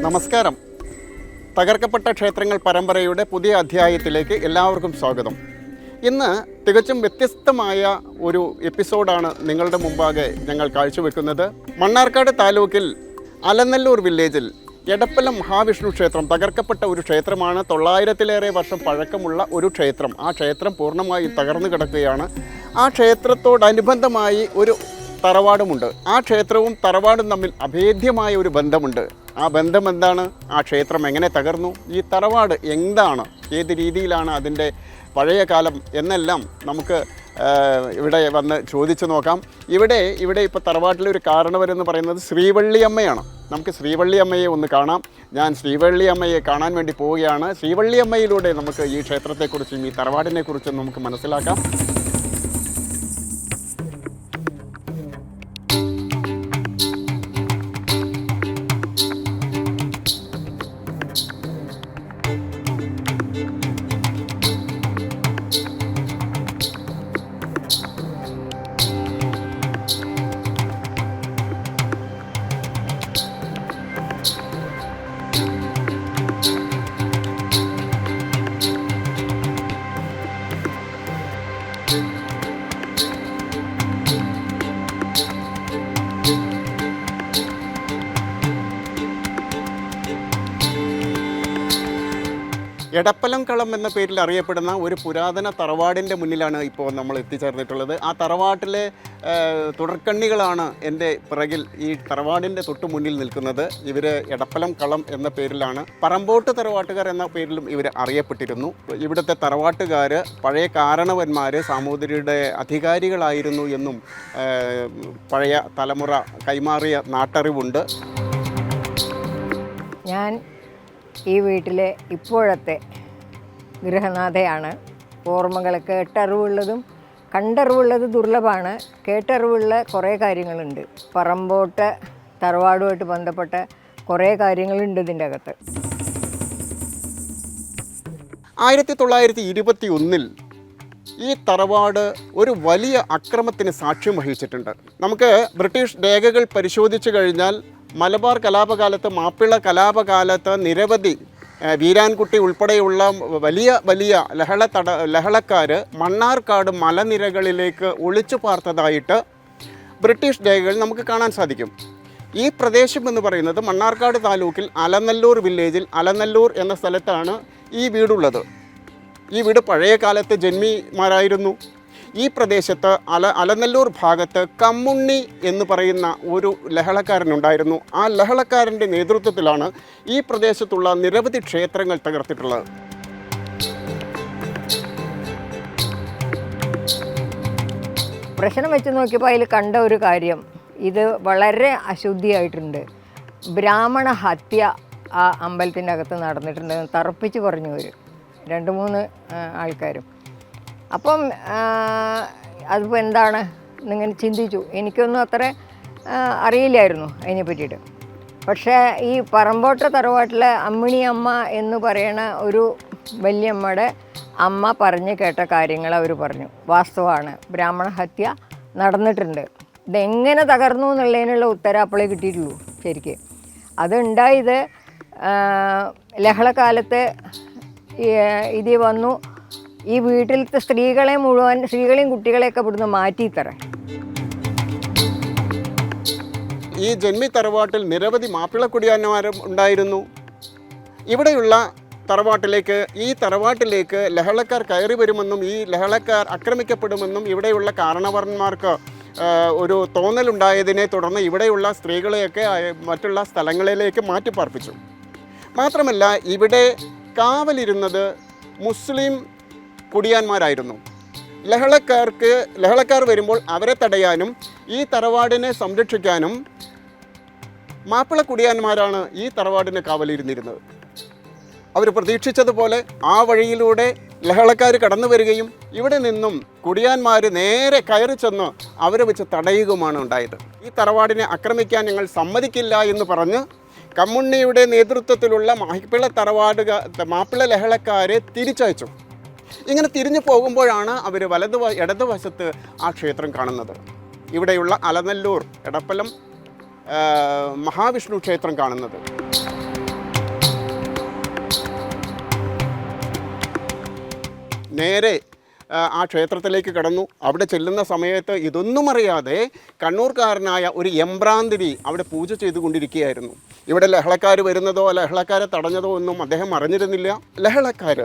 നമസ്കാരം. തകർക്കപ്പെട്ട ക്ഷേത്രങ്ങൾ പരമ്പരയുടെ പുതിയ അധ്യായത്തിലേക്ക് എല്ലാവർക്കും സ്വാഗതം. ഇന്ന് തികച്ചും വ്യത്യസ്തമായ ഒരു എപ്പിസോഡാണ് നിങ്ങളുടെ മുമ്പാകെ ഞങ്ങൾ കാഴ്ചവെക്കുന്നത്. മണ്ണാർക്കാട് താലൂക്കിൽ അലനല്ലൂർ വില്ലേജിൽ എടപ്പലം മഹാവിഷ്ണു ക്ഷേത്രം തകർക്കപ്പെട്ട ഒരു ക്ഷേത്രമാണ്. 900-ലേറെ വർഷം പഴക്കമുള്ള ഒരു ക്ഷേത്രം. ആ ക്ഷേത്രം പൂർണ്ണമായും തകർന്നു കിടക്കുകയാണ്. ആ ക്ഷേത്രത്തോടനുബന്ധമായി ഒരു തറവാടുമുണ്ട്. ആ ക്ഷേത്രവും തറവാടും തമ്മിൽ അഭേദ്യമായ ഒരു ബന്ധമുണ്ട്. ആ ബന്ധം എന്താണ്? ആ ക്ഷേത്രം എങ്ങനെ തകർന്നു? ഈ തറവാട് എന്താണ്? ഏത് രീതിയിലാണ് അതിൻ്റെ പഴയ കാലം എന്നെല്ലാം നമുക്ക് ഇവിടെ വന്ന് ചോദിച്ചു നോക്കാം. ഇവിടെ ഇപ്പോൾ തറവാട്ടിലൊരു കാരണവരെന്ന് പറയുന്നത് ശ്രീവള്ളിയമ്മയാണ്. നമുക്ക് ശ്രീവള്ളിയമ്മയെ ഒന്ന് കാണാം. ഞാൻ ശ്രീവള്ളിയമ്മയെ കാണാൻ വേണ്ടി പോവുകയാണ്. ശ്രീവള്ളിയമ്മയിലൂടെ നമുക്ക് ഈ ക്ഷേത്രത്തെക്കുറിച്ചും ഈ തറവാടിനെക്കുറിച്ചും നമുക്ക് മനസ്സിലാക്കാം. എടപ്പലം കളം എന്ന പേരിൽ അറിയപ്പെടുന്ന ഒരു പുരാതന തറവാടിൻ്റെ മുന്നിലാണ് ഇപ്പോൾ നമ്മൾ എത്തിച്ചേർന്നിട്ടുള്ളത്. ആ തറവാട്ടിലെ തുടർക്കണ്ണികളാണ് എൻ്റെ പിറകിൽ ഈ തറവാടിൻ്റെ തൊട്ട് മുന്നിൽ നിൽക്കുന്നത്. ഇവർ എടപ്പലം കളം എന്ന പേരിലാണ്, പറമ്പോട്ട് തറവാട്ടുകാർ എന്ന പേരിലും ഇവർ അറിയപ്പെട്ടിരുന്നു. ഇവിടുത്തെ തറവാട്ടുകാർ പഴയ കാരണവന്മാർ സാമൂതിരിയുടെ അധികാരികളായിരുന്നു എന്നും പഴയ തലമുറ കൈമാറിയ നാട്ടറിവുണ്ട്. ഞാൻ ഈ വീട്ടിലെ ഇപ്പോഴത്തെ ഗൃഹനാഥയാണ്. ഓർമ്മകൾ കേട്ടറിവുള്ളതും കണ്ടറിവുള്ളത് ദുർലഭമാണ്. കേട്ടറിവുള്ള കുറേ കാര്യങ്ങളുണ്ട്. പറമ്പോട്ട് തറവാടുമായിട്ട് ബന്ധപ്പെട്ട കുറേ കാര്യങ്ങളുണ്ട് ഇതിൻ്റെ അകത്ത്. 1921 ഈ തറവാട് ഒരു വലിയ അക്രമത്തിന് സാക്ഷ്യം വഹിച്ചിട്ടുണ്ട്. നമുക്ക് ബ്രിട്ടീഷ് രേഖകൾ പരിശോധിച്ചു കഴിഞ്ഞാൽ മലബാർ കലാപകാലത്ത്, മാപ്പിള കലാപകാലത്ത് നിരവധി വീരാൻകുട്ടി ഉൾപ്പെടെയുള്ള വലിയ ലഹളക്കാർ മണ്ണാർക്കാട് മലനിരകളിലേക്ക് ഒളിച്ചു പാർത്തതായിട്ട് ബ്രിട്ടീഷ് രേഖകൾ നമുക്ക് കാണാൻ സാധിക്കും. ഈ പ്രദേശം എന്ന് പറയുന്നത് മണ്ണാർക്കാട് താലൂക്കിൽ അലനല്ലൂർ വില്ലേജിൽ അലനല്ലൂർ എന്ന സ്ഥലത്താണ് ഈ വീടുള്ളത്. ഈ വീട് പഴയ കാലത്ത് ജന്മിമാരായിരുന്നു. ഈ പ്രദേശത്ത് അലനല്ലൂർ ഭാഗത്ത് കമ്മുണ്ണി എന്ന് പറയുന്ന ഒരു ലഹളക്കാരനുണ്ടായിരുന്നു. ആ ലഹളക്കാരൻ്റെ നേതൃത്വത്തിലാണ് ഈ പ്രദേശത്തുള്ള നിരവധി ക്ഷേത്രങ്ങൾ തകർത്തിട്ടുള്ളത്. പ്രശ്നം വെച്ച് നോക്കിയപ്പോൾ അതിൽ കണ്ട ഒരു കാര്യം, ഇത് വളരെ അശുദ്ധിയായിട്ടുണ്ട്. ബ്രാഹ്മണ ഹത്യ ആ അമ്പലത്തിൻ്റെ അകത്ത് നടന്നിട്ടുണ്ട്. തറപ്പിച്ച് പറഞ്ഞു വരും 2-3 ആൾക്കാരും. അപ്പം അതിപ്പോൾ എന്താണ് എന്നിങ്ങനെ ചിന്തിച്ചു. എനിക്കൊന്നും അത്ര അറിയില്ലായിരുന്നു അതിനെ പറ്റിയിട്ട്. പക്ഷേ ഈ പറമ്പോട്ട തറവാട്ടിലെ അമ്മിണി അമ്മ എന്ന് പറയുന്ന ഒരു വല്യമ്മയുടെ അമ്മ പറഞ്ഞ് കേട്ട കാര്യങ്ങൾ അവർ പറഞ്ഞു. വാസ്തവമാണ്, ബ്രാഹ്മണ ഹത്യ നടന്നിട്ടുണ്ട്. ഇതെങ്ങനെ തകർന്നു എന്നുള്ളതിനുള്ള ഉത്തരം അപ്പോഴേ കിട്ടിയിട്ടുള്ളൂ. ശരിക്ക് അതുണ്ടായത് ലഹളക്കാലത്ത് ഇത് വന്നു. ഈ വീട്ടിലത്തെ സ്ത്രീകളെയും കുട്ടികളെയൊക്കെ ഇവിടുന്ന് മാറ്റിത്തറ. ഈ ജന്മി തറവാട്ടിൽ നിരവധി മാപ്പിള കുടിയാന്മാരും ഉണ്ടായിരുന്നു. ഇവിടെയുള്ള ഈ തറവാട്ടിലേക്ക് ലഹളക്കാർ കയറി വരുമെന്നും ഈ ലഹളക്കാർ ആക്രമിക്കപ്പെടുമെന്നും ഇവിടെയുള്ള കാരണവന്മാർക്ക് ഒരു തോന്നലുണ്ടായതിനെ തുടർന്ന് ഇവിടെയുള്ള സ്ത്രീകളെയൊക്കെ മറ്റുള്ള സ്ഥലങ്ങളിലേക്ക് മാറ്റിപ്പാർപ്പിച്ചു. മാത്രമല്ല, ഇവിടെ കാവലിരുന്നത് മുസ്ലിം കുടിയാന്മാരായിരുന്നു. ലഹളക്കാർ വരുമ്പോൾ അവരെ തടയാനും ഈ തറവാടിനെ സംരക്ഷിക്കാനും മാപ്പിള കുടിയാന്മാരാണ് ഈ തറവാടിന് കാവലിരുന്നിരുന്നത്. അവർ പ്രതീക്ഷിച്ചതുപോലെ ആ വഴിയിലൂടെ ലഹളക്കാർ കടന്നു വരികയും ഇവിടെ നിന്നും കുടിയാന്മാർ നേരെ കയറി ചെന്ന് അവരെ വെച്ച് തടയുകയുമാണ് ഉണ്ടായത്. ഈ തറവാടിനെ ആക്രമിക്കാൻ ഞങ്ങൾ സമ്മതിക്കില്ല എന്ന് പറഞ്ഞ് കമ്മുണ്ണിയുടെ നേതൃത്വത്തിലുള്ള മാപ്പിള ലഹളക്കാരെ തിരിച്ചയച്ചു. ഇങ്ങനെ തിരിഞ്ഞു പോകുമ്പോഴാണ് അവർ ഇടതുവശത്ത് ആ ക്ഷേത്രം കാണുന്നത്. ഇവിടെയുള്ള അലനല്ലൂർ എടപ്പലം മഹാവിഷ്ണു ക്ഷേത്രം കാണുന്നത്. നേരെ ആ ക്ഷേത്രത്തിലേക്ക് കടന്നു. അവിടെ ചെല്ലുന്ന സമയത്ത് ഇതൊന്നും അറിയാതെ കണ്ണൂർക്കാരനായ ഒരു എംബ്രാന്തിരി അവിടെ പൂജ ചെയ്തുകൊണ്ടിരിക്കുകയായിരുന്നു. ഇവിടെ ലഹളക്കാർ വരുന്നതോ ലഹളക്കാരെ തടഞ്ഞതോ ഒന്നും അദ്ദേഹം അറിഞ്ഞിരുന്നില്ല. ലഹളക്കാർ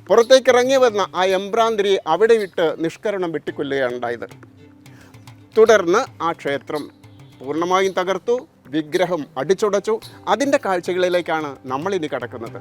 പുറത്തേക്ക് ഇറങ്ങി വന്ന ആ എംബ്രാന്തിരിയെ അവിടെ ഇട്ട് നിഷ്കരണം വെട്ടിക്കൊല്ലുകയാണ് ഉണ്ടായത്. തുടർന്ന് ആ ക്ഷേത്രം പൂർണ്ണമായും തകർത്തു, വിഗ്രഹം അടിച്ചുടച്ചു. അതിൻ്റെ കാഴ്ചകളിലേക്കാണ് നമ്മളിനി കടക്കുന്നത്.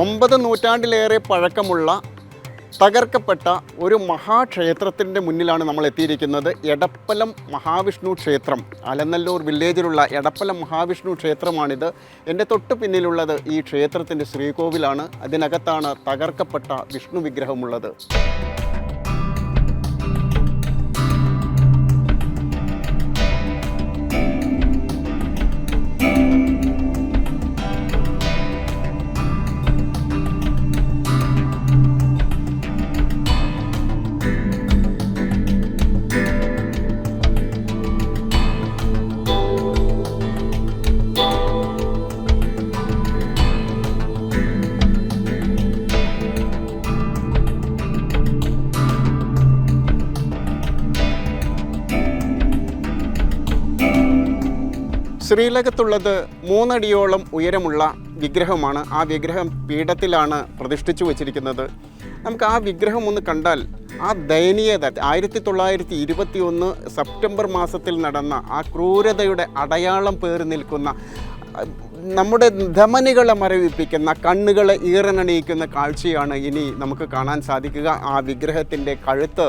ഒമ്പത് നൂറ്റാണ്ടിലേറെ പഴക്കമുള്ള തകർക്കപ്പെട്ട ഒരു മഹാക്ഷേത്രത്തിൻ്റെ മുന്നിലാണ് നമ്മൾ എത്തിയിരിക്കുന്നത്. എടപ്പലം മഹാവിഷ്ണു ക്ഷേത്രം, അലനല്ലൂർ വില്ലേജിലുള്ള എടപ്പലം മഹാവിഷ്ണു ക്ഷേത്രമാണിത്. എൻ്റെ തൊട്ട് പിന്നിലുള്ളത് ഈ ക്ഷേത്രത്തിൻ്റെ ശ്രീകോവിലാണ്. അതിനകത്താണ് തകർക്കപ്പെട്ട വിഷ്ണു വിഗ്രഹമുള്ളത്. ശ്രീലകത്തുള്ളത് 3 അടിയോളം ഉയരമുള്ള വിഗ്രഹമാണ്. ആ വിഗ്രഹം പീഠത്തിലാണ് പ്രതിഷ്ഠിച്ചു വച്ചിരിക്കുന്നത്. നമുക്ക് ആ വിഗ്രഹം ഒന്ന് കണ്ടാൽ ആ ദയനീയത, 1921 സെപ്റ്റംബർ മാസത്തിൽ നടന്ന ആ ക്രൂരതയുടെ അടയാളം പേറി നിൽക്കുന്ന, നമ്മുടെ ധമനികളെ മരവിപ്പിക്കുന്ന, കണ്ണുകളെ ഈറനണിയിക്കുന്ന കാഴ്ചയാണ് ഇനി നമുക്ക് കാണാൻ സാധിക്കുക. ആ വിഗ്രഹത്തിൻ്റെ കഴുത്ത്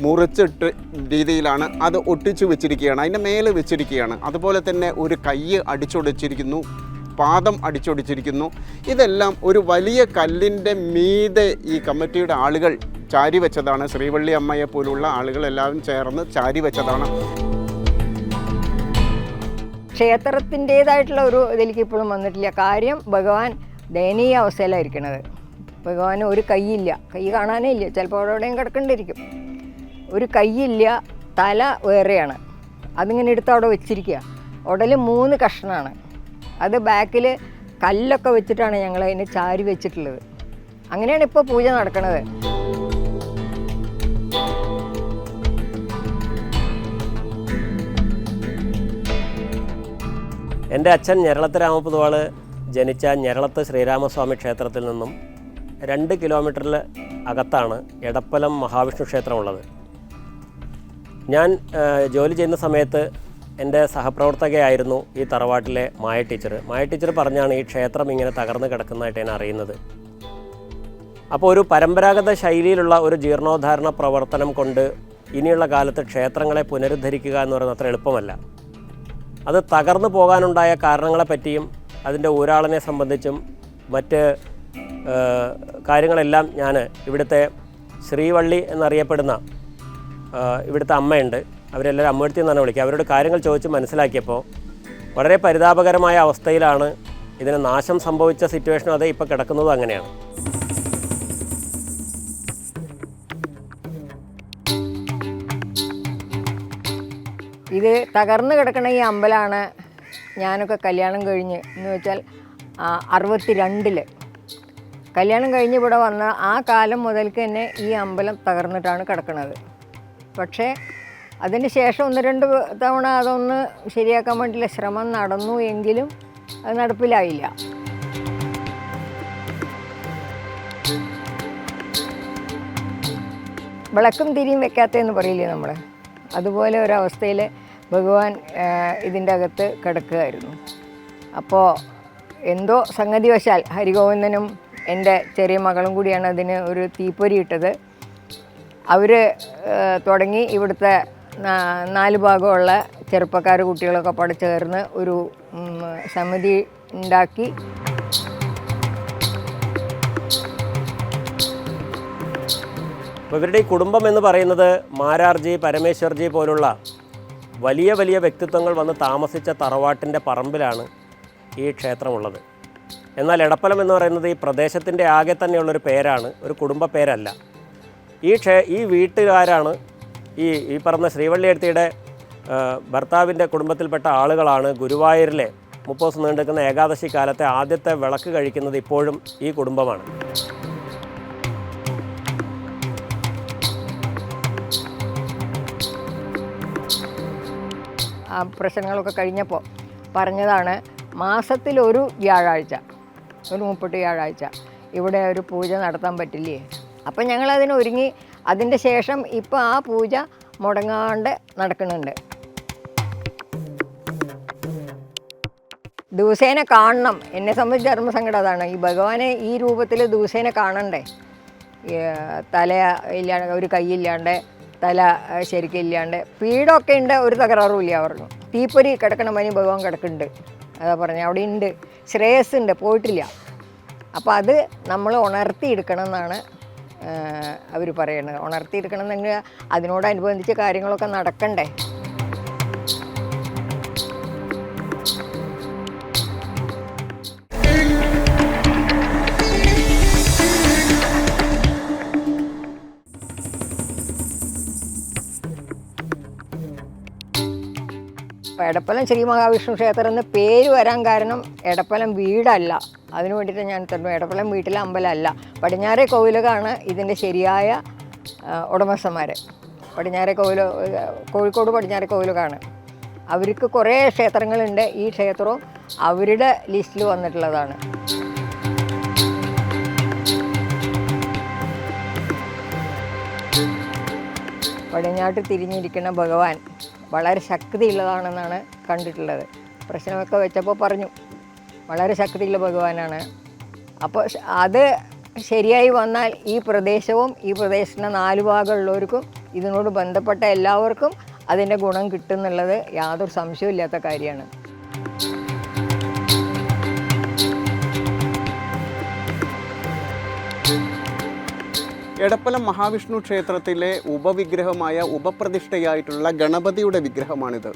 മുറിച്ചിട്ട് രീതിയിലാണ് അത് ഒട്ടിച്ചു വെച്ചിരിക്കുകയാണ്, അതിൻ്റെ മേലെ വെച്ചിരിക്കുകയാണ്. അതുപോലെ തന്നെ ഒരു കൈ അടിച്ചൊടിച്ചിരിക്കുന്നു, പാദം അടിച്ചൊടിച്ചിരിക്കുന്നു. ഇതെല്ലാം ഒരു വലിയ കല്ലിൻ്റെ മീതെ ഈ കമ്മിറ്റിയുടെ ആളുകൾ ചാരി വെച്ചതാണ്. ശ്രീവള്ളി അമ്മയെ പോലുള്ള ആളുകളെല്ലാവരും ചേർന്ന് ചാരി വെച്ചതാണ്. ക്ഷേത്രത്തിൻ്റേതായിട്ടുള്ള ഒരു ഇതിലേക്ക് ഇപ്പോഴും വന്നിട്ടില്ല. കാര്യം ഭഗവാൻ ദയനീയ അവസ്ഥയിലായിരിക്കണത്. ഭഗവാന് ഒരു കൈയില്ല, കൈ കാണാനേ ഇല്ല, ചിലപ്പോൾ അവിടെ എവിടെയും കിടക്കേണ്ടിയിരിക്കും. ഒരു കൈയില്ല, തല വേറെയാണ്. അതിങ്ങനെ എടുത്ത് അവിടെ വെച്ചിരിക്കുക. ഉടൽ 3 കഷ്ണമാണ്. അത് ബാക്കിൽ കല്ലൊക്കെ വെച്ചിട്ടാണ് ഞങ്ങൾ അതിനെ ചാരി വെച്ചിട്ടുള്ളത്. അങ്ങനെയാണ് ഇപ്പോൾ പൂജ നടക്കുന്നത്. എൻ്റെ അച്ഛൻ ഞെരളത്ത് രാമപുതുവാൾ ജനിച്ച ഞെരളത്ത് ശ്രീരാമസ്വാമി ക്ഷേത്രത്തിൽ നിന്നും 2 കിലോമീറ്ററിൽ അകത്താണ് എടപ്പലം മഹാവിഷ്ണു ക്ഷേത്രമുള്ളത്. ഞാൻ ജോലി ചെയ്യുന്ന സമയത്ത് എൻ്റെ സഹപ്രവർത്തകയായിരുന്നു ഈ തറവാട്ടിലെ മായ ടീച്ചർ. മായ ടീച്ചർ പറഞ്ഞാണ് ഈ ക്ഷേത്രം ഇങ്ങനെ തകർന്ന് കിടക്കുന്നതായിട്ട് ഞാൻ അറിയുന്നത്. അപ്പോൾ ഒരു പരമ്പരാഗത ശൈലിയിലുള്ള ഒരു ജീർണോദ്ധാരണ പ്രവർത്തനം കൊണ്ട് ഇനിയുള്ള കാലത്ത് ക്ഷേത്രങ്ങളെ പുനരുദ്ധരിക്കുക എന്ന് പറയുന്നത് അത്ര എളുപ്പമല്ല. അത് തകർന്നു പോകാനുണ്ടായ കാരണങ്ങളെപ്പറ്റിയും അതിൻ്റെ ഊരാളനെ സംബന്ധിച്ചും മറ്റ് കാര്യങ്ങളെല്ലാം ഞാൻ ഇവിടുത്തെ ശ്രീവള്ളി എന്നറിയപ്പെടുന്ന ഇവിടുത്തെ അമ്മയുണ്ട്, അവരെല്ലാവരും അമ്മയെടുത്തി എന്നാണ് വിളിക്കുക, അവരോട് കാര്യങ്ങൾ ചോദിച്ച് മനസ്സിലാക്കിയപ്പോൾ വളരെ പരിതാപകരമായ അവസ്ഥയിലാണ് ഇതിന് നാശം സംഭവിച്ച സിറ്റുവേഷനും അതേ ഇപ്പോൾ കിടക്കുന്നതും അങ്ങനെയാണ്. ഇത് തകർന്ന് കിടക്കുന്ന ഈ അമ്പലമാണ് ഞാനൊക്കെ കല്യാണം കഴിഞ്ഞ് എന്ന് വെച്ചാൽ 62 കല്യാണം കഴിഞ്ഞ് ഇവിടെ വന്ന ആ കാലം മുതൽക്ക് തന്നെ ഈ അമ്പലം തകർന്നിട്ടാണ് കിടക്കുന്നത്. പക്ഷേ അതിന് ശേഷം 1-2 തവണ അതൊന്ന് ശരിയാക്കാൻ വേണ്ടിയുള്ള ശ്രമം നടന്നു എങ്കിലും അത് നടപ്പിലായില്ല. വിളക്കും തിരിയും വെക്കാത്തതെന്ന് പറയില്ലേ നമ്മൾ, അതുപോലെ ഒരവസ്ഥയിൽ ഭഗവാൻ ഇതിൻ്റെ അകത്ത് കിടക്കുകയായിരുന്നു. അപ്പോൾ എന്തോ സംഗതിവശാൽ ഹരിഗോവിന്ദനും എൻ്റെ ചെറിയ മകളും കൂടിയാണ് അതിന് ഒരു തീപ്പൊരി ഇട്ടത്. അവർ തുടങ്ങി ഇവിടുത്തെ 4 ഭാഗമുള്ള ചെറുപ്പക്കാർ കുട്ടികളൊക്കെ പാടെ ചേർന്ന് ഒരു സമിതി ഉണ്ടാക്കി അപ്പോൾ ഇവരുടെ ഈ കുടുംബം എന്ന് പറയുന്നത് മാരാർജി, പരമേശ്വർജി പോലുള്ള വലിയ വലിയ വ്യക്തിത്വങ്ങൾ വന്ന് താമസിച്ച തറവാട്ടിൻ്റെ പറമ്പിലാണ് ഈ ക്ഷേത്രമുള്ളത്. എന്നാൽ എടപ്പലം എന്ന് പറയുന്നത് ഈ പ്രദേശത്തിൻ്റെ ആകെ തന്നെയുള്ളൊരു പേരാണ്, ഒരു കുടുംബ പേരല്ല. ഈ വീട്ടുകാരാണ് ഈ പറഞ്ഞ ശ്രീവള്ളിയെടുത്തിയുടെ ഭർത്താവിൻ്റെ കുടുംബത്തിൽപ്പെട്ട ആളുകളാണ് ഗുരുവായൂരിലെ 30 ദിവസം നീണ്ടുനിൽക്കുന്ന ഏകാദശി കാലത്തെ ആദ്യത്തെ വിളക്ക് കഴിക്കുന്നത് ഇപ്പോഴും ഈ കുടുംബമാണ്. ആ പ്രശ്നങ്ങളൊക്കെ കഴിഞ്ഞപ്പോൾ പറഞ്ഞതാണ്, മാസത്തിലൊരു വ്യാഴാഴ്ച, ഒരു 30 വ്യാഴാഴ്ച ഇവിടെ ഒരു പൂജ നടത്താൻ പറ്റില്ലേ. അപ്പം ഞങ്ങളതിന് ഒരുങ്ങി. അതിൻ്റെ ശേഷം ഇപ്പോൾ ആ പൂജ മുടങ്ങാണ്ട് നടക്കുന്നുണ്ട്. ദിവസേന കാണണം. എന്നെ സംബന്ധിച്ച് ധർമ്മസങ്കടം അതാണ്. ഈ ഭഗവാനെ ഈ രൂപത്തിൽ ദിവസേന കാണണ്ടേ. തല ഇല്ലാണ്ട്, ഒരു കൈയില്ലാണ്ട്, തല ശരിക്കില്ലാണ്ട്, പീഠമൊക്കെ ഉണ്ട്, ഒരു തകരാറും ഇല്ല പറഞ്ഞു. തീപ്പൊരി കിടക്കണ മനി ഭഗവാൻ കിടക്കുന്നുണ്ട്, അതാ പറഞ്ഞു. അവിടെ ഉണ്ട്, ശ്രേയസ് ഉണ്ട്, പോയിട്ടില്ല. അപ്പോൾ അത് നമ്മൾ ഉണർത്തിയെടുക്കണം എന്നാണ് അവർ പറയുന്നത്. ഉണർത്തിയെടുക്കണം എന്നെങ്കിൽ അതിനോടനുബന്ധിച്ച് കാര്യങ്ങളൊക്കെ നടക്കണ്ടേ. എടപ്പലം ശ്രീ മഹാവിഷ്ണു ക്ഷേത്രം എന്ന് പേര് വരാൻ കാരണം എടപ്പലം വീടല്ല. അതിനു വേണ്ടിയിട്ട് ഞാൻ തരുന്നു. എടപ്പലം വീട്ടിലെ അമ്പലമല്ല. പടിഞ്ഞാറേ കോവിലകാണ് ഇതിൻ്റെ ശരിയായ ഉടമസ്ഥന്മാർ. പടിഞ്ഞാറേ കോഴിക്കോട് പടിഞ്ഞാറേ കോവിലകാണ്. അവർക്ക് കുറേ ക്ഷേത്രങ്ങളുണ്ട്. ഈ ക്ഷേത്രവും അവരുടെ ലിസ്റ്റിൽ വന്നിട്ടുള്ളതാണ്. പടിഞ്ഞാട്ട് തിരിഞ്ഞിരിക്കുന്ന ഭഗവാൻ വളരെ ശക്തിയുള്ളതാണെന്നാണ് കണ്ടിട്ടുള്ളത്. പ്രശ്നമൊക്കെ വെച്ചപ്പോൾ പറഞ്ഞു വളരെ ശക്തിയുള്ള ഭഗവാനാണ്. അപ്പോൾ അത് ശരിയായി വന്നാൽ ഈ പ്രദേശവും ഈ പ്രദേശത്തിൻ്റെ 4 ഭാഗമുള്ളവർക്കും ഇതിനോട് ബന്ധപ്പെട്ട എല്ലാവർക്കും അതിൻ്റെ ഗുണം കിട്ടുമെന്നുള്ളത് യാതൊരു സംശയമില്ലാത്ത കാര്യമാണ്. എടപ്പലം മഹാവിഷ്ണു ക്ഷേത്രത്തിലെ ഉപവിഗ്രഹമായ ഉപപ്രതിഷ്ഠയായിട്ടുള്ള ഗണപതിയുടെ വിഗ്രഹമാണിത്.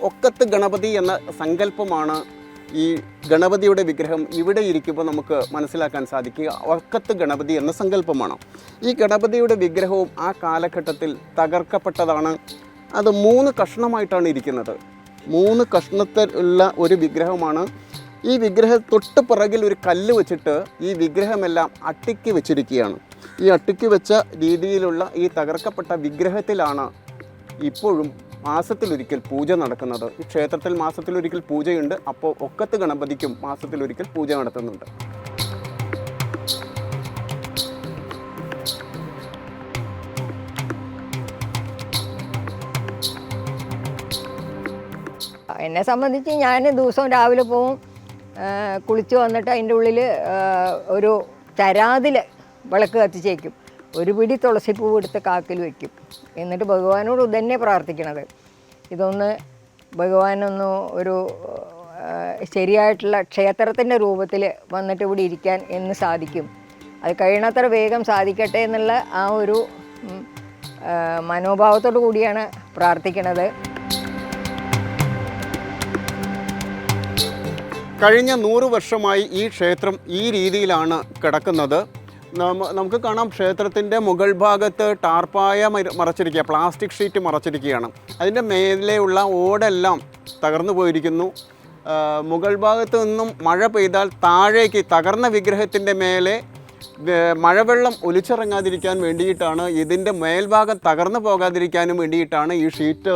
ഒക്കത്ത് ഗണപതി എന്ന സങ്കല്പമാണ് ഈ ഗണപതിയുടെ വിഗ്രഹം ഇവിടെ ഇരിക്കുമ്പോൾ നമുക്ക് മനസ്സിലാക്കാൻ സാധിക്കുക. ഒക്കത്ത് ഗണപതി എന്ന സങ്കല്പമാണ്. ഈ ഗണപതിയുടെ വിഗ്രഹവും ആ കാലഘട്ടത്തിൽ തകർക്കപ്പെട്ടതാണ്. അത് 3 കഷ്ണമായിട്ടാണ് ഇരിക്കുന്നത്. 3 കഷ്ണത്തിലുള്ള ഒരു വിഗ്രഹമാണ്. ഈ വിഗ്രഹം തൊട്ട് പുറകിൽ ഒരു കല്ല് വെച്ചിട്ട് ഈ വിഗ്രഹമെല്ലാം അട്ടിക്ക് വെച്ചിരിക്കുകയാണ്. ഈ അട്ടിക്ക് വെച്ച രീതിയിലുള്ള ഈ തകർക്കപ്പെട്ട വിഗ്രഹത്തിലാണ് ഇപ്പോഴും മാസത്തിലൊരിക്കൽ പൂജ നടക്കുന്നത്. ഈ ക്ഷേത്രത്തിൽ മാസത്തിലൊരിക്കൽ പൂജയുണ്ട്. അപ്പോൾ ഒക്കത്ത് ഗണപതിക്കും മാസത്തിലൊരിക്കൽ പൂജ നടത്തുന്നുണ്ട്. എന്നെ സംബന്ധിച്ച് ഞാൻ ദിവസവും രാവിലെ പോവും, കുളിച്ച് വന്നിട്ട് അതിൻ്റെ ഉള്ളിൽ ഒരു ചരാതിൽ വിളക്ക് കത്തിച്ചേക്കും. ഒരു പിടി തുളസിപ്പൂവ് എടുത്ത് കാക്കിൽ വയ്ക്കും. എന്നിട്ട് ഭഗവാനോട് തന്നെ പ്രാർത്ഥിക്കണത്, ഇതൊന്ന് ഭഗവാനൊന്ന് ഒരു ശരിയായിട്ടുള്ള ക്ഷേത്രത്തിൻ്റെ രൂപത്തിൽ വന്നിട്ട് ഇവിടെ ഇരിക്കാൻ എന്ന് സാധിക്കും, അത് കഴിയണത്ര വേഗം സാധിക്കട്ടെ എന്നുള്ള ആ ഒരു മനോഭാവത്തോടു കൂടിയാണ് പ്രാർത്ഥിക്കുന്നത്. കഴിഞ്ഞ 100 വർഷമായി ഈ ക്ഷേത്രം ഈ രീതിയിലാണ് കിടക്കുന്നത്. നമുക്ക് കാണാം, ക്ഷേത്രത്തിൻ്റെ മുകൾ ഭാഗത്ത് ടാർപ്പായ മറച്ചിരിക്കുക, പ്ലാസ്റ്റിക് ഷീറ്റ് മറച്ചിരിക്കുകയാണ്. അതിൻ്റെ മേലെയുള്ള ഓടെല്ലാം തകർന്നു പോയിരിക്കുന്നു. മുകൾ ഭാഗത്ത് നിന്നും മഴ പെയ്താൽ താഴേക്ക് തകർന്ന വിഗ്രഹത്തിൻ്റെ മേലെ മഴവെള്ളം ഒലിച്ചിറങ്ങാതിരിക്കാൻ വേണ്ടിയിട്ടാണ്, ഇതിൻ്റെ മേൽഭാഗം തകർന്നു പോകാതിരിക്കാനും വേണ്ടിയിട്ടാണ് ഈ ഷീറ്റ്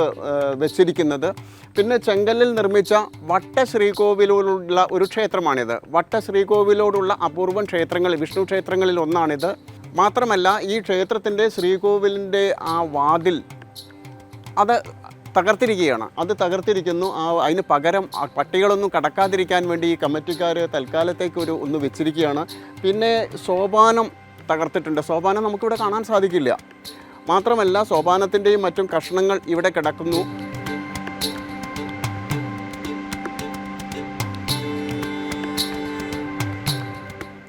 വെച്ചിരിക്കുന്നത്. പിന്നെ ചെങ്കല്ലിൽ നിർമ്മിച്ച വട്ട ശ്രീകോവിലോടുള്ള ഒരു ക്ഷേത്രമാണിത്. വട്ട ശ്രീകോവിലോടുള്ള അപൂർവം ക്ഷേത്രങ്ങൾ, വിഷ്ണു ക്ഷേത്രങ്ങളിൽ ഒന്നാണിത്. മാത്രമല്ല ഈ ക്ഷേത്രത്തിൻ്റെ ശ്രീകോവിലിൻ്റെ ആ വാതിൽ അത് തകർത്തിരിക്കുകയാണ്. അത് തകർത്തിരിക്കുന്നു. അതിന് പകരം പട്ടികളൊന്നും കടക്കാതിരിക്കാൻ വേണ്ടി ഈ കമ്മിറ്റിക്കാർ തൽക്കാലത്തേക്ക് ഒന്ന് വെച്ചിരിക്കുകയാണ്. പിന്നെ സോപാനം തകർത്തിട്ടുണ്ട്. സോപാനം നമുക്കിവിടെ കാണാൻ സാധിക്കില്ല. മാത്രമല്ല സോപാനത്തിൻ്റെയും മറ്റും കഷ്ണങ്ങൾ ഇവിടെ കിടക്കുന്നു.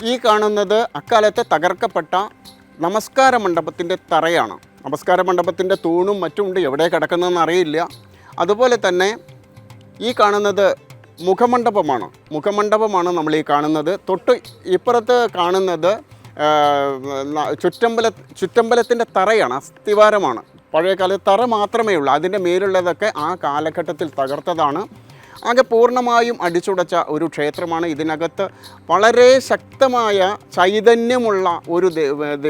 ഈ കാണുന്നത് അക്കാലത്തെ തകർക്കപ്പെട്ട നമസ്കാര മണ്ഡപത്തിൻ്റെ തറയാണ്. നമസ്കാര മണ്ഡപത്തിൻ്റെ തൂണും മറ്റുമുണ്ട്, എവിടെ കിടക്കുന്നതെന്ന് അറിയില്ല. അതുപോലെ തന്നെ ഈ കാണുന്നത് മുഖമണ്ഡപമാണ് നമ്മൾ ഈ കാണുന്നത്. തൊട്ട് ഇപ്പുറത്ത് കാണുന്നത് ചുറ്റമ്പലത്തിൻ്റെ തറയാണ്, അസ്ഥിവാരമാണ്. പഴയകാലത്ത് തറ മാത്രമേ ഉള്ളൂ, അതിൻ്റെ മേലുള്ളതൊക്കെ ആ കാലഘട്ടത്തിൽ തകർത്തതാണ്. ആകെ പൂർണ്ണമായും അടിച്ചുടച്ച ഒരു ക്ഷേത്രമാണ്. ഇതിനകത്ത് വളരെ ശക്തമായ ചൈതന്യമുള്ള ഒരു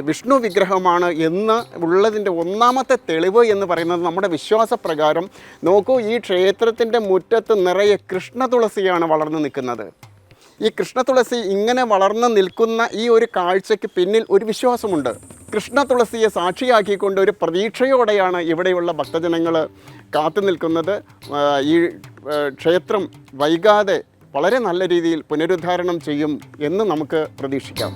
വിഷ്ണു വിഗ്രഹമാണ് എന്ന് ഉള്ളതിൻ്റെ ഒന്നാമത്തെ തെളിവ് എന്ന് പറയുന്നത് നമ്മുടെ വിശ്വാസപ്രകാരം. നോക്കൂ, ഈ ക്ഷേത്രത്തിൻ്റെ മുറ്റത്ത് നിറയെ കൃഷ്ണതുളസിയാണ് വളർന്നു നിൽക്കുന്നത്. ഈ കൃഷ്ണതുളസി ഇങ്ങനെ വളർന്നു നിൽക്കുന്ന ഈ ഒരു കാഴ്ചയ്ക്ക് പിന്നിൽ ഒരു വിശ്വാസമുണ്ട്. കൃഷ്ണതുളസിയെ സാക്ഷിയാക്കിക്കൊണ്ട് ഒരു പ്രതീക്ഷയോടെയാണ് ഇവിടെയുള്ള ഭക്തജനങ്ങൾ കാത്തു നിൽക്കുന്നത്. ഈ ക്ഷേത്രം വൈകാതെ വളരെ നല്ല രീതിയിൽ പുനരുദ്ധാരണം ചെയ്യും എന്ന് നമുക്ക് പ്രതീക്ഷിക്കാം.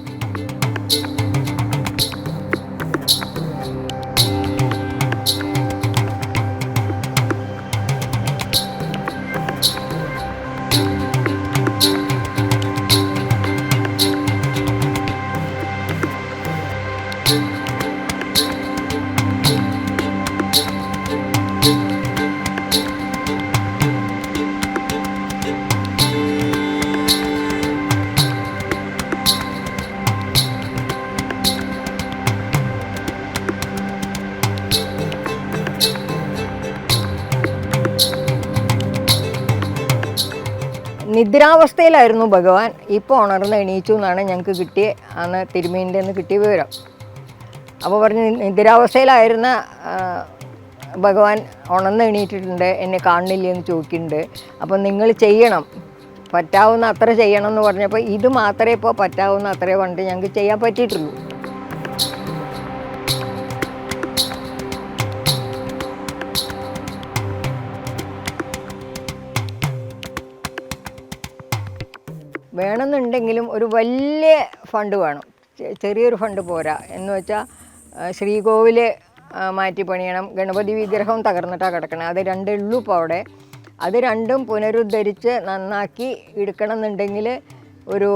നിദ്രാവസ്ഥയിലായിരുന്നു ഭഗവാൻ. ഇപ്പോൾ ഉണർന്ന് എണീച്ചു എന്നാണ് ഞങ്ങൾക്ക് അന്ന് തിരുമേനിൻ്റെ നിന്ന് കിട്ടിയ വിവരം. അപ്പോൾ പറഞ്ഞ് നിദ്രാവസ്ഥയിലായിരുന്ന ഭഗവാൻ ഉണർന്ന് എണീറ്റിട്ടുണ്ട്, എന്നെ കാണുന്നില്ല എന്ന് ചോദിക്കുന്നുണ്ട്. അപ്പോൾ നിങ്ങൾ ചെയ്യണം, പറ്റാവുന്ന അത്ര ചെയ്യണം എന്ന് പറഞ്ഞപ്പോൾ ഇത് മാത്രമേ ഇപ്പോൾ പറ്റാവുന്ന അത്രേ പറഞ്ഞിട്ട് ഞങ്ങൾക്ക് ചെയ്യാൻ പറ്റിയിട്ടുള്ളൂ. വേണമെന്നുണ്ടെങ്കിലും ഒരു വലിയ ഫണ്ട് വേണം, ചെറിയൊരു ഫണ്ട് പോരാ. എന്ന് വെച്ചാൽ ശ്രീകോവിൽ മാറ്റി പണിയണം, ഗണപതി വിഗ്രഹം തകർന്നിട്ടാണ് കിടക്കണം, അത് രണ്ടേ ഉള്ളൂ ഇപ്പോൾ അവിടെ. അത് രണ്ടും പുനരുദ്ധരിച്ച് നന്നാക്കി എടുക്കണം എന്നുണ്ടെങ്കിൽ ഒരു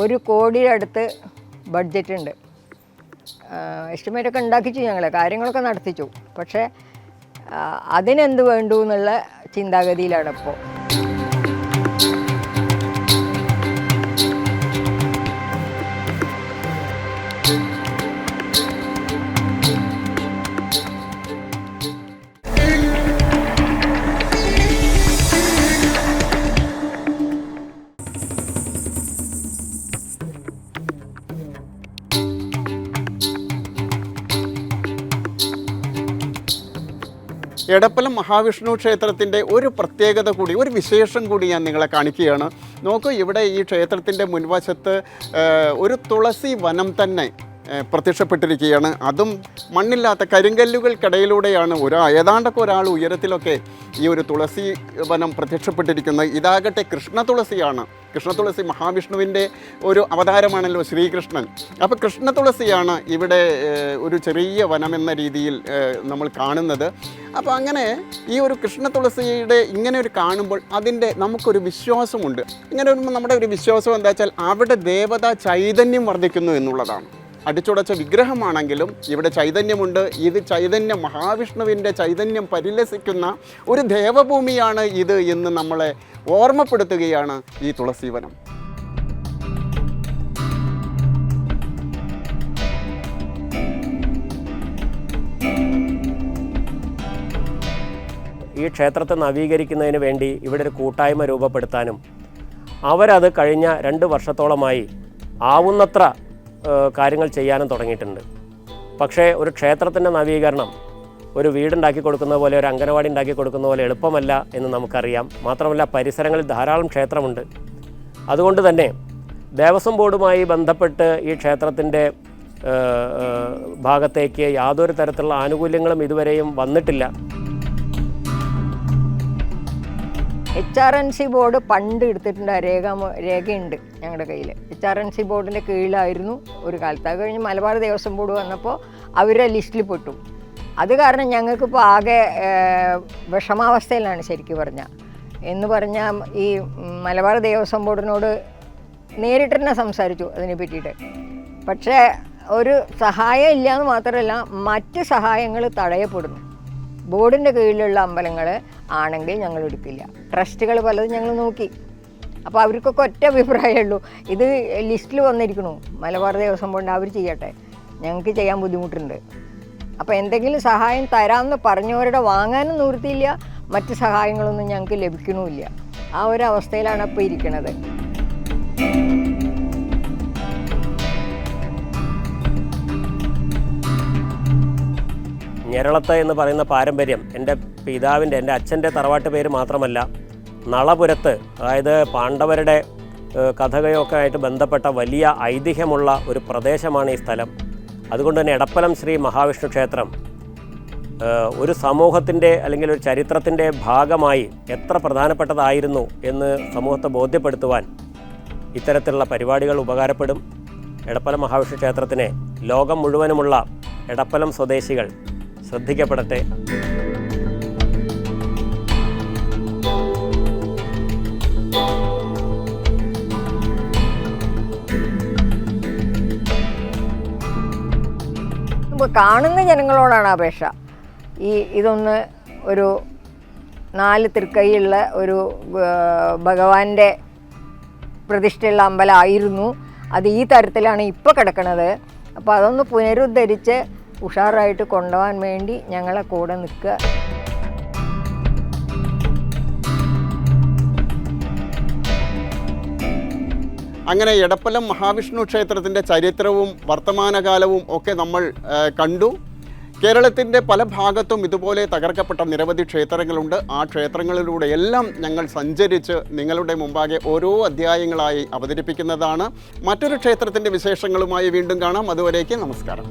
1 കോടിയുടെ അടുത്ത് ബഡ്ജറ്റ് ഉണ്ട്. എസ്റ്റിമേറ്റൊക്കെ ഉണ്ടാക്കിച്ചു, ഞങ്ങൾ കാര്യങ്ങളൊക്കെ നടത്തിച്ചു. പക്ഷേ അതിനെന്ത് വേണ്ടു എന്നുള്ള ചിന്താഗതിയിലാണ് ഇപ്പോൾ. എടപ്പലം മഹാവിഷ്ണു ക്ഷേത്രത്തിൻ്റെ ഒരു പ്രത്യേകത കൂടി, ഒരു വിശേഷം കൂടി ഞാൻ നിങ്ങളെ കാണിക്കുകയാണ്. നോക്കൂ, ഇവിടെ ഈ ക്ഷേത്രത്തിൻ്റെ മുൻവശത്ത് ഒരു തുളസി വനം തന്നെ പ്രത്യക്ഷപ്പെട്ടിരിക്കുകയാണ്. അതും മണ്ണില്ലാത്ത കരിങ്കല്ലുകൾക്കിടയിലൂടെയാണ് ഏതാണ്ടൊക്കെ ഒരാൾ ഉയരത്തിലൊക്കെ ഈ ഒരു തുളസി വനം പ്രത്യക്ഷപ്പെട്ടിരിക്കുന്നത്. ഇതാകട്ടെ കൃഷ്ണതുളസിയാണ്. കൃഷ്ണതുളസി മഹാവിഷ്ണുവിൻ്റെ ഒരു അവതാരമാണല്ലോ ശ്രീകൃഷ്ണൻ. അപ്പോൾ കൃഷ്ണതുളസിയാണ് ഇവിടെ ഒരു ചെറിയ വനം എന്ന രീതിയിൽ നമ്മൾ കാണുന്നത്. അപ്പോൾ അങ്ങനെ ഈ ഒരു കൃഷ്ണതുളസിയുടെ ഇങ്ങനെ ഒരു കാണുമ്പോൾ അതിൻ്റെ നമുക്കൊരു വിശ്വാസമുണ്ട്. ഇങ്ങനെ വരുമ്പോൾ നമ്മുടെ ഒരു വിശ്വാസം എന്താ വെച്ചാൽ അവിടെ ദേവതാ ചൈതന്യം വർദ്ധിക്കുന്നു എന്നുള്ളതാണ്. അടിച്ചുടച്ച വിഗ്രഹമാണെങ്കിലും ഇവിടെ ചൈതന്യമുണ്ട്. ഇത് ചൈതന്യം, മഹാവിഷ്ണുവിൻ്റെ ചൈതന്യം പരിലസിക്കുന്ന ഒരു ദേവഭൂമിയാണ് ഇത് എന്ന് നമ്മളെ ഓർമ്മപ്പെടുത്തുകയാണ് ഈ തുളസീവനം. ഈ ക്ഷേത്രത്തെ നവീകരിക്കുന്നതിന് വേണ്ടി ഇവിടെ ഒരു കൂട്ടായ്മ രൂപപ്പെടുത്താനും അവരത് കഴിഞ്ഞ 2 വർഷത്തോളമായി ആവുന്നത്ര കാര്യങ്ങൾ ചെയ്യാനും തുടങ്ങിയിട്ടുണ്ട്. പക്ഷേ ഒരു ക്ഷേത്രത്തിൻ്റെ നവീകരണം ഒരു വീടുണ്ടാക്കി കൊടുക്കുന്ന പോലെ, ഒരു അംഗനവാടി ഉണ്ടാക്കി കൊടുക്കുന്ന പോലെ എളുപ്പമല്ല എന്ന് നമുക്കറിയാം. മാത്രമല്ല പരിസരങ്ങളിൽ ധാരാളം ക്ഷേത്രമുണ്ട്. അതുകൊണ്ട് തന്നെ ദേവസ്വം ബോർഡുമായി ബന്ധപ്പെട്ട് ഈ ക്ഷേത്രത്തിൻ്റെ ഭാഗത്തേക്ക് യാതൊരു തരത്തിലുള്ള ആനുകൂല്യങ്ങളും ഇതുവരെയും വന്നിട്ടില്ല. HRNC ബോർഡ് പണ്ട് എടുത്തിട്ടുണ്ട്, രേഖയുണ്ട് ഞങ്ങളുടെ കയ്യിൽ. HRNC ബോർഡിൻ്റെ കീഴിലായിരുന്നു ഒരു കാലത്ത്. അത് കഴിഞ്ഞ് മലബാർ ദേവസ്വം ബോർഡ് വന്നപ്പോൾ അവരുടെ ലിസ്റ്റിൽ പെട്ടു. അത് കാരണം ഞങ്ങൾക്കിപ്പോൾ ആകെ വിഷമാവസ്ഥയിലാണ് ശരിക്കും പറഞ്ഞാൽ. എന്ന് പറഞ്ഞാൽ ഈ മലബാർ ദേവസ്വം ബോർഡിനോട് നേരിട്ട് തന്നെ സംസാരിച്ചു അതിനെ പറ്റിയിട്ട്. പക്ഷേ ഒരു സഹായം ഇല്ലയെന്ന് മാത്രമല്ല മറ്റ് സഹായങ്ങൾ തടയപ്പെടുന്നു. ബോർഡിൻ്റെ കീഴിലുള്ള അമ്പലങ്ങൾ ആണെങ്കിൽ ഞങ്ങൾ എടുക്കില്ല. ട്രസ്റ്റുകൾ പലതും ഞങ്ങൾ നോക്കി. അപ്പോൾ അവർക്കൊക്കെ ഒറ്റ അഭിപ്രായമേ ഉള്ളൂ, ഇത് ലിസ്റ്റിൽ വന്നിരിക്കണു, മലബാർ ദേവസ്വം ബോർഡ് അവർ ചെയ്യട്ടെ, ഞങ്ങൾക്ക് ചെയ്യാൻ ബുദ്ധിമുട്ടുണ്ട്. അപ്പോൾ എന്തെങ്കിലും സഹായം തരാമെന്ന് പറഞ്ഞവരുടെ വാങ്ങാനും നിവൃത്തിയില്ല, മറ്റ് സഹായങ്ങളൊന്നും ഞങ്ങൾക്ക് ലഭിക്കണമില്ല. ആ ഒരു അവസ്ഥയിലാണ് ഇപ്പോൾ ഇരിക്കുന്നത്. ഞെരളത്ത് എന്ന് പറയുന്ന പാരമ്പര്യം എൻ്റെ പിതാവിൻ്റെ, എൻ്റെ അച്ഛൻ്റെ തറവാട്ട് പേര് മാത്രമല്ല, നളപുരത്ത്, അതായത് പാണ്ഡവരുടെ കഥകളൊക്കെ ആയിട്ട് ബന്ധപ്പെട്ട വലിയ ഐതിഹ്യമുള്ള ഒരു പ്രദേശമാണ് ഈ സ്ഥലം. അതുകൊണ്ട് തന്നെ എടപ്പലം ശ്രീ മഹാവിഷ്ണു ക്ഷേത്രം ഒരു സമൂഹത്തിൻ്റെ അല്ലെങ്കിൽ ഒരു ചരിത്രത്തിൻ്റെ ഭാഗമായി എത്ര പ്രധാനപ്പെട്ടതായിരുന്നു എന്ന് സമൂഹത്തെ ബോധ്യപ്പെടുത്തുവാൻ ഇത്തരത്തിലുള്ള പരിപാടികൾ ഉപകാരപ്പെടും. എടപ്പലം മഹാവിഷ്ണു ക്ഷേത്രത്തിനെ ലോകം മുഴുവനുമുള്ള എടപ്പലം സ്വദേശികൾ ശ്രദ്ധിക്കപ്പെടട്ടെ. കാണുന്ന ജനങ്ങളോടാണ് അപേക്ഷ. ഇതൊന്ന് ഒരു 4 തൃക്കൈയുള്ള ഒരു ഭഗവാന്റെ പ്രതിഷ്ഠയുള്ള അമ്പലമായിരുന്നു. അത് ഈ തരത്തിലാണ് ഇപ്പോൾ കിടക്കുന്നത്. അപ്പോൾ അതൊന്ന് പുനരുദ്ധരിച്ച് ഉഷാറായിട്ട് കൊണ്ടുപോകാൻ വേണ്ടി ഞങ്ങളെ കൂടെ നിൽക്കുക. അങ്ങനെ എടപ്പലം മഹാവിഷ്ണു ക്ഷേത്രത്തിൻ്റെ ചരിത്രവും വർത്തമാനകാലവും ഒക്കെ നമ്മൾ കണ്ടു. കേരളത്തിൻ്റെ പല ഭാഗത്തും ഇതുപോലെ തകർക്കപ്പെട്ട നിരവധി ക്ഷേത്രങ്ങളുണ്ട്. ആ ക്ഷേത്രങ്ങളിലൂടെ എല്ലാം ഞങ്ങൾ സഞ്ചരിച്ച് നിങ്ങളുടെ മുമ്പാകെ ഓരോ അധ്യായങ്ങളായി അവതരിപ്പിക്കുന്നതാണ്. മറ്റൊരു ക്ഷേത്രത്തിൻ്റെ വിശേഷങ്ങളുമായി വീണ്ടും കാണാം. അതുവരേക്ക് നമസ്കാരം.